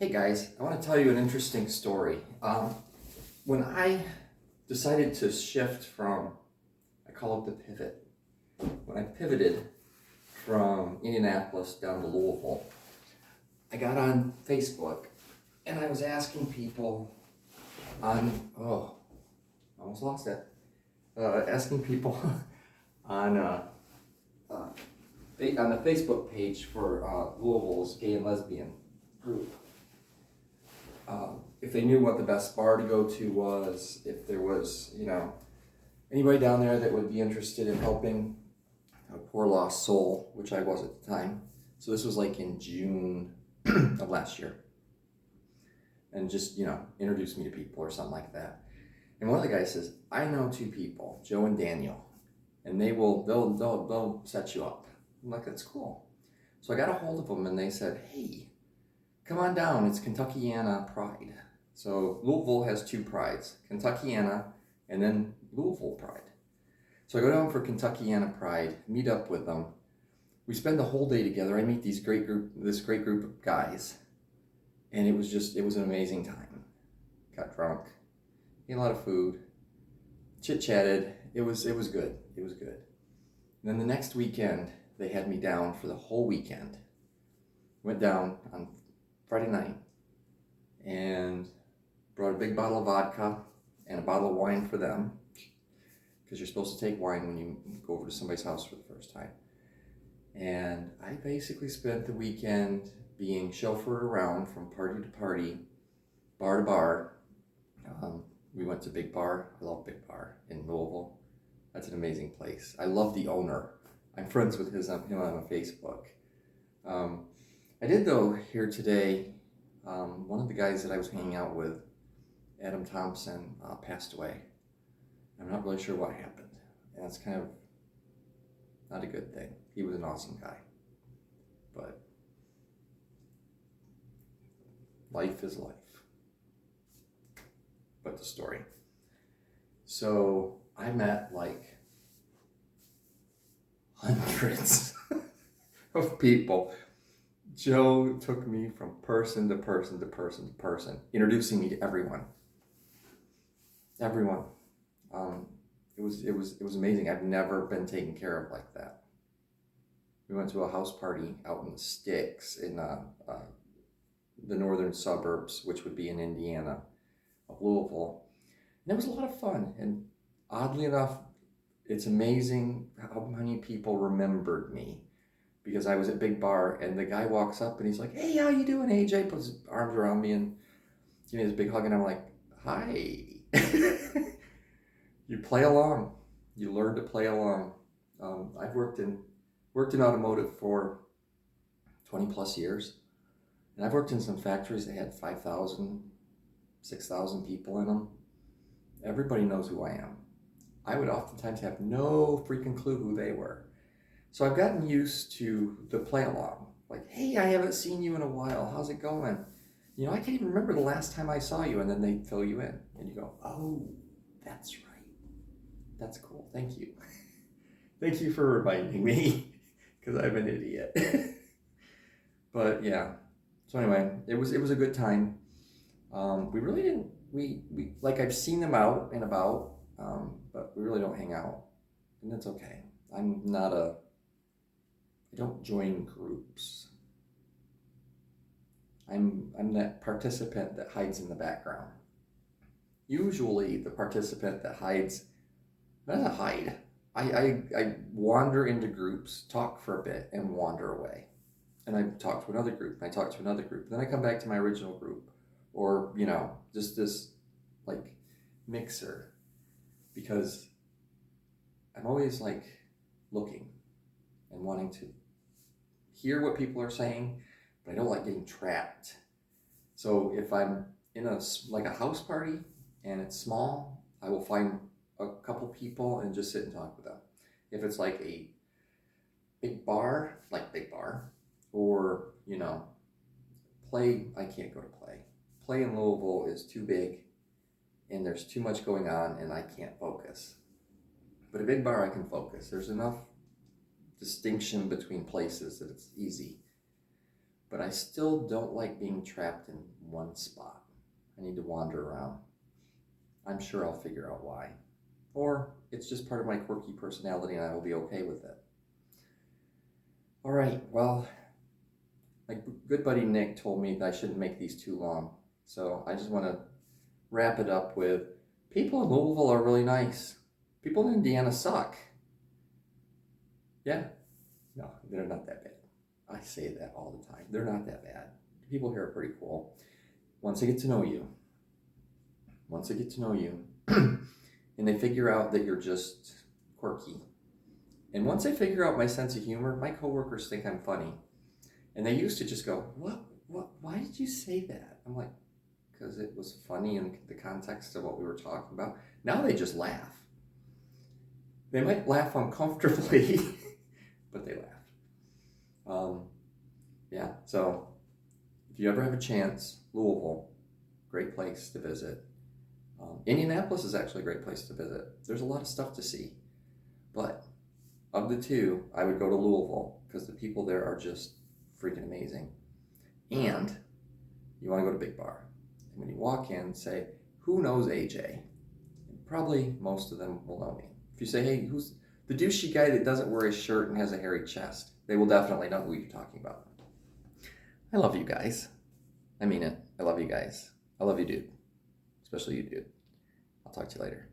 Hey guys, I want to tell you an interesting story. When I decided to shift from, I call it the pivot, when I pivoted from Indianapolis down to Louisville, I got on Facebook and I was asking people almost lost it, asking people on, on the Facebook page for Louisville's gay and lesbian group. If they knew what the best bar to go to was, if there was, anybody down there that would be interested in helping a poor lost soul, which I was at the time. So this was like in June of last year. And just, introduce me to people or something like that. And one of the guys says, I know two people, Joe and Daniel, and they'll set you up. I'm like, that's cool. So I got a hold of them and they said, hey, come on down, it's Kentuckiana Pride. So Louisville has two prides, Kentuckiana and then Louisville Pride. So I go down for Kentuckiana Pride, meet up with them. We spend the whole day together. I meet this great group of guys, and it was an amazing time. Got drunk, ate a lot of food, chit-chatted. It was good. It was good. And then the next weekend, they had me down for the whole weekend. Went down on Friday night and brought a big bottle of vodka and a bottle of wine for them, because you're supposed to take wine when you go over to somebody's house for the first time. And I basically spent the weekend being chauffeured around from party to party, bar to bar. We went to Big Bar. I love Big Bar in Louisville. That's an amazing place. I love the owner. I'm friends with him on Facebook. I did though hear today, one of the guys that I was hanging out with, Adam Thompson, passed away. I'm not really sure what happened. And that's kind of not a good thing. He was an awesome guy. But life is life. But the story. So I met like hundreds of people. Joe took me from person to person to person to person, introducing me to everyone. Everyone. It was amazing. I've never been taken care of like that. We went to a house party out in the sticks in the northern suburbs, which would be in Indiana, of Louisville. And it was a lot of fun. And oddly enough, it's amazing how many people remembered me, because I was at Big Bar and the guy walks up and he's like, hey, how you doing, AJ? Puts his arms around me and gives me this big hug, and I'm like, hi. You play along. You learn to play along. I've worked in automotive for 20 plus years. And I've worked in some factories that had 5,000, 6,000 people in them. Everybody knows who I am. I would oftentimes have no freaking clue who they were. So I've gotten used to the play along. Like, hey, I haven't seen you in a while. How's it going? I can't even remember the last time I saw you. And then they fill you in. And you go, oh, that's right. That's cool. Thank you. Thank you for reminding me, because I'm an idiot. But yeah. So anyway, it was a good time. We really didn't, we like, I've seen them out and about, but we really don't hang out. And that's okay. I don't join groups. I'm that participant that hides in the background. Usually the participant that hides, doesn't hide. I wander into groups, talk for a bit, and wander away. And I talk to another group, and I talk to another group. Then I come back to my original group. Or, just this, like, mixer. Because I'm always, like, looking and wanting to hear what people are saying, but I don't like getting trapped. So if I'm in a house party and it's small, I will find a couple people and just sit and talk with them. If it's like a big bar, or, play, I can't go to play. Play in Louisville is too big and there's too much going on and I can't focus. But a big bar, I can focus. There's enough distinction between places that it's easy. but I still don't like being trapped in one spot. I need to wander around. I'm sure I'll figure out why. Or it's just part of my quirky personality and I will be okay with it. All right, well, my good buddy Nick told me that I shouldn't make these too long. So I just want to wrap it up with, people in Louisville are really nice. People in Indiana suck. Yeah, no, they're not that bad. I say that all the time. They're not that bad. The people here are pretty cool. Once they get to know you, and they figure out that you're just quirky. And once they figure out my sense of humor, my coworkers think I'm funny. And they used to just go, what, why did you say that? I'm like, because it was funny in the context of what we were talking about. Now they just laugh. They might laugh uncomfortably, but they laugh. Yeah, so if you ever have a chance, Louisville, great place to visit. Indianapolis is actually a great place to visit. There's a lot of stuff to see. But of the two, I would go to Louisville because the people there are just freaking amazing. And you want to go to Big Bar. And when you walk in, say, who knows AJ? And probably most of them will know me. If you say, hey, who's the douchey guy that doesn't wear his shirt and has a hairy chest? They will definitely know who you're talking about. I love you guys. I mean it. I love you guys. I love you, dude. Especially you, dude. I'll talk to you later.